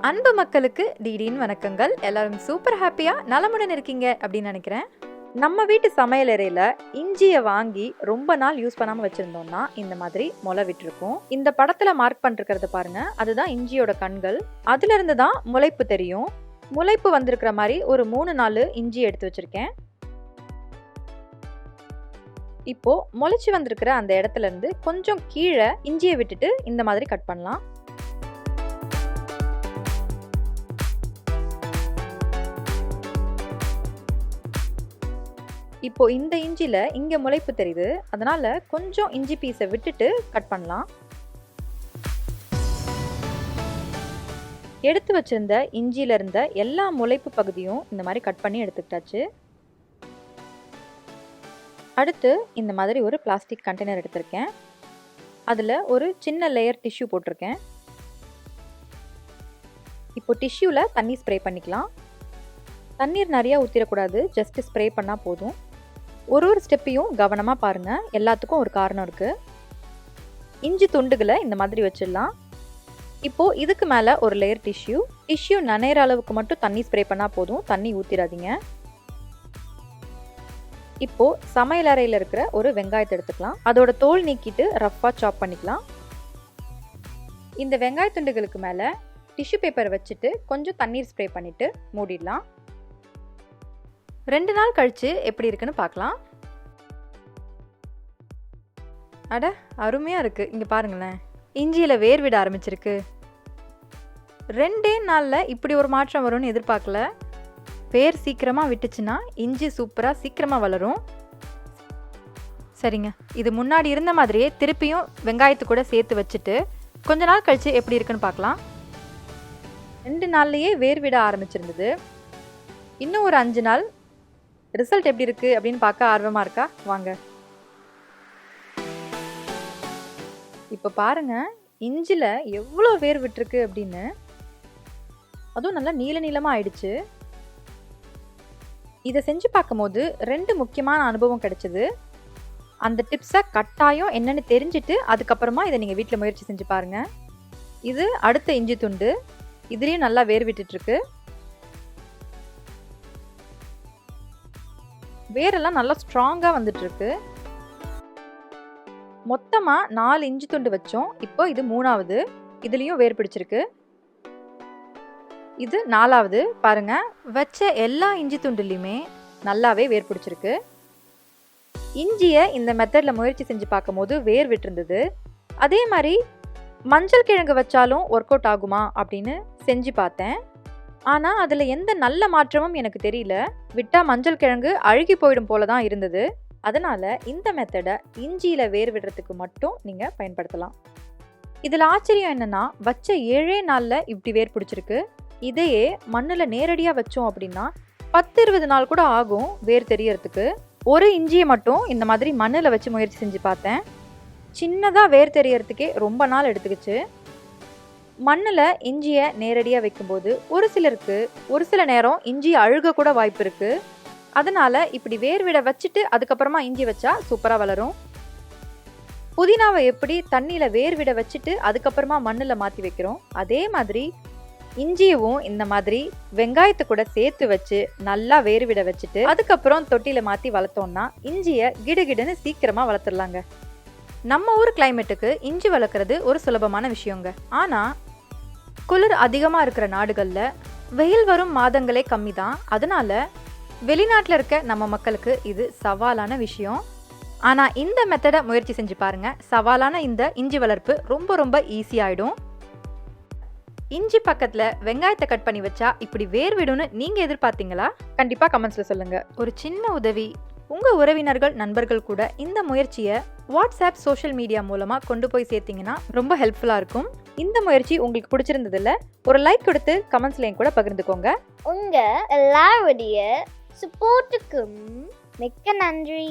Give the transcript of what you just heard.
அன்பு மக்களுக்கு டிடின் வணக்கங்கள். எல்லாரும் சூப்பர் ஹாப்பியா நலமுடன் இருக்கீங்க அப்படின்னு நினைக்கிறேன். நம்ம வீட்டு சமையலறையில இஞ்சியை வாங்கி ரொம்ப நாள் யூஸ் பண்ணாம வச்சிருந்தோம்னா இந்த மாதிரி முளை விட்டுருக்கும். இந்த படத்துல மார்க் பண்ணிருக்கிறத பாருங்க, அதுதான் இஞ்சியோட கண்கள். அதுல இருந்து தான் முளைப்பு தெரியும். முளைப்பு வந்திருக்கிற மாதிரி ஒரு 3-4 இஞ்சி எடுத்து வச்சிருக்கேன். இப்போ முளைச்சு வந்திருக்கிற அந்த இடத்துல இருந்து கொஞ்சம் கீழே இஞ்சியை விட்டுட்டு இந்த மாதிரி கட் பண்ணலாம். இப்போ இந்த இஞ்சில இங்க முளைப்பு தெரியுது, அதனால கொஞ்சம் இஞ்சி பீஸை விட்டுட்டு கட் பண்ணலாம். எடுத்து வச்சிருந்த இஞ்சியில இருந்த எல்லா முளைப்பு பகுதியும் இந்த மாதிரி கட் பண்ணி எடுத்துக்கிட்டாச்சு. அடுத்து இந்த மாதிரி ஒரு பிளாஸ்டிக் கண்டெய்னர் எடுத்திருக்கேன். அதுல ஒரு சின்ன லேயர் டிஷ்யூ போட்டிருக்கேன். இப்போ டிஷ்யூல தண்ணி ஸ்ப்ரே பண்ணிக்கலாம். தண்ணீர் நிறைய ஊற்றிடக்கூடாது, ஜஸ்ட் ஸ்ப்ரே பண்ணா போதும். ஒரு ஸ்டெப்பையும் கவனமாக பாருங்க, எல்லாத்துக்கும் ஒரு காரணம் இருக்கு. இஞ்சி துண்டுகளை இந்த மாதிரி வச்சிடலாம். இப்போ இதுக்கு மேலே ஒரு லேயர் டிஷ்யூ நனைகிற அளவுக்கு மட்டும் தண்ணி ஸ்ப்ரே பண்ணால் போதும், தண்ணி ஊற்றிடாதீங்க. இப்போ சமையல் அறையில் இருக்கிற ஒரு வெங்காயத்தை எடுத்துக்கலாம். அதோட தோல் நீக்கிட்டு ரஃப்பாக சாப் பண்ணிக்கலாம். இந்த வெங்காய துண்டுகளுக்கு மேலே டிஷ்யூ பேப்பர் வச்சுட்டு கொஞ்சம் தண்ணீர் ஸ்ப்ரே பண்ணிட்டு மூடிடலாம். 2 நாள் கழிச்சு எப்படி இருக்குன்னு பார்க்கலாம். அட அருமையா இருக்கு, இங்க பாருங்களேன், இஞ்சியில வேர் விட ஆரம்பிச்சிருக்கு. 2 நாள்ல இப்படி ஒரு மாற்றம் வரும்னு எதிர்பார்க்கல. வேர் சீக்கிரமா விட்டுச்சுன்னா இஞ்சி சூப்பரா சீக்கிரமா வளரும். சரிங்க, இது முன்னாடி இருந்த மாதிரியே திருப்பியும் வெங்காயத்து கூட சேர்த்து வச்சுட்டு கொஞ்ச நாள் கழிச்சு எப்படி இருக்குன்னு பார்க்கலாம். 2 நாள்லயே வேர் விட ஆரம்பிச்சிருந்தது. இன்னும் ஒரு 5 நாள் ரிசல்ட் எப்படி இருக்கு அப்படின்னு பார்க்க ஆர்வமா இருக்கா? வாங்க. இப்ப பாருங்க, இஞ்சில எவ்வளோ வேர் விட்டுருக்கு அப்படின்னு. அதுவும் நல்லா நீளமா ஆயிடுச்சு. இதை செஞ்சு பார்க்கும்போது 2 முக்கியமான அனுபவம் கிடைச்சது. அந்த டிப்ஸை கட்டாயம் என்னன்னு தெரிஞ்சுட்டு அதுக்கப்புறமா இதை நீங்க வீட்டில் முயற்சி செஞ்சு பாருங்க. இது அடுத்த இஞ்சி துண்டு, இதுலயும் நல்லா வேர் விட்டுட்டு இருக்கு. வேரெல்லாம் நல்லா ஸ்ட்ராங்கா வந்துட்டு இருக்கு. மொத்தமா 4 இஞ்சி துண்டு வச்சோம். இப்போ இது 3வது, இதுலயும் வேர் பிடிச்சிருக்கு. இது 4வது. பாருங்க, வச்ச எல்லா இஞ்சி துண்டுலையுமே நல்லாவே வேர் பிடிச்சிருக்கு. இஞ்சியை இந்த மெத்தட்ல முயற்சி செஞ்சு பார்க்கும் போது வேர் விட்டுருந்தது. அதே மாதிரி மஞ்சள் கிழங்கு வச்சாலும் ஒர்க் அவுட் ஆகுமா அப்படின்னு செஞ்சு பார்த்தேன். ஆனால் அதில் எந்த நல்ல மாற்றமும் எனக்கு தெரியல. விட்டால் மஞ்சள் கிழங்கு அழுகி போயிடும் போல தான் இருந்தது. அதனால் இந்த மெத்தடை இஞ்சியில் வேர் விடுறதுக்கு மட்டும் நீங்கள் பயன்படுத்தலாம். இதில் ஆச்சரியம் என்னென்னா, வச்ச 7 நாளில் இப்படி வேர் பிடிச்சிருக்கு. இதையே மண்ணில் நேரடியாக வச்சோம் அப்படின்னா 10-20 நாள் கூட ஆகும் வேர் தெரியறதுக்கு. ஒரு இஞ்சியை மட்டும் இந்த மாதிரி மண்ணில் வச்சு முயற்சி செஞ்சு பார்த்தேன். சின்னதாக வேர் தெரியறதுக்கே ரொம்ப நாள் எடுத்துக்கிச்சு. மண்ணில் இஞ்சியை நேரடியாக வைக்கும்போது ஒரு சிலருக்கு ஒரு சில நேரம் இஞ்சி அழுக கூட வாய்ப்பு இருக்கு. அதனால இப்படி வேர் விட வச்சுட்டு அதுக்கப்புறமா இஞ்சி வச்சா சூப்பராக வளரும். புதினாவை எப்படி தண்ணியில் வேர் விட வச்சுட்டு அதுக்கப்புறமா மண்ணில் மாற்றி வைக்கிறோம், அதே மாதிரி இஞ்சியவும் இந்த மாதிரி வெங்காயத்தை கூட சேர்த்து வச்சு நல்லா வேர் விட வச்சுட்டு அதுக்கப்புறம் தொட்டியில் மாற்றி வளர்த்தோம்னா இஞ்சியை கிடுகிடுன்னு சீக்கிரமாக வளர்த்துடலாங்க. நம்ம ஊர் கிளைமேட்டுக்கு இஞ்சி வளர்க்குறது ஒரு சுலபமான விஷயங்க. ஆனால் குளிர் அதிகமாக இருக்கிற நாடுகளில் வெயில் வரும் மாதங்களே கம்மி தான். அதனால வெளிநாட்டில் இருக்க நம்ம மக்களுக்கு இது சவாலான விஷயம். ஆனால் இந்த மெத்தடை முயற்சி செஞ்சு பாருங்க, சவாலான இந்த இஞ்சி வளர்ப்பு ரொம்ப ரொம்ப ஈஸியாயிடும். இஞ்சி பக்கத்தில் வெங்காயத்தை கட் பண்ணி வச்சா இப்படி வேர் விடும்னு நீங்கள் எதிர்பார்த்தீங்களா? கண்டிப்பாக கமெண்ட்ஸில் சொல்லுங்கள். ஒரு சின்ன உதவி, உங்கள் உறவினர்கள் நண்பர்கள் கூட இந்த முயற்சியை வாட்ஸ்அப் சோஷியல் மீடியா மூலமாக கொண்டு போய் சேர்த்தீங்கன்னா ரொம்ப ஹெல்ப்ஃபுல்லாக இருக்கும். இந்த முயற்சி உங்களுக்கு பிடிச்சிருந்ததில்ல ஒரு லைக் கொடுத்து கமெண்ட்ஸ்ல என் கூட பகிர்ந்துக்கோங்க. உங்க எல்லாருடைய சப்போர்ட்டுக்கும் மிக்க நன்றி.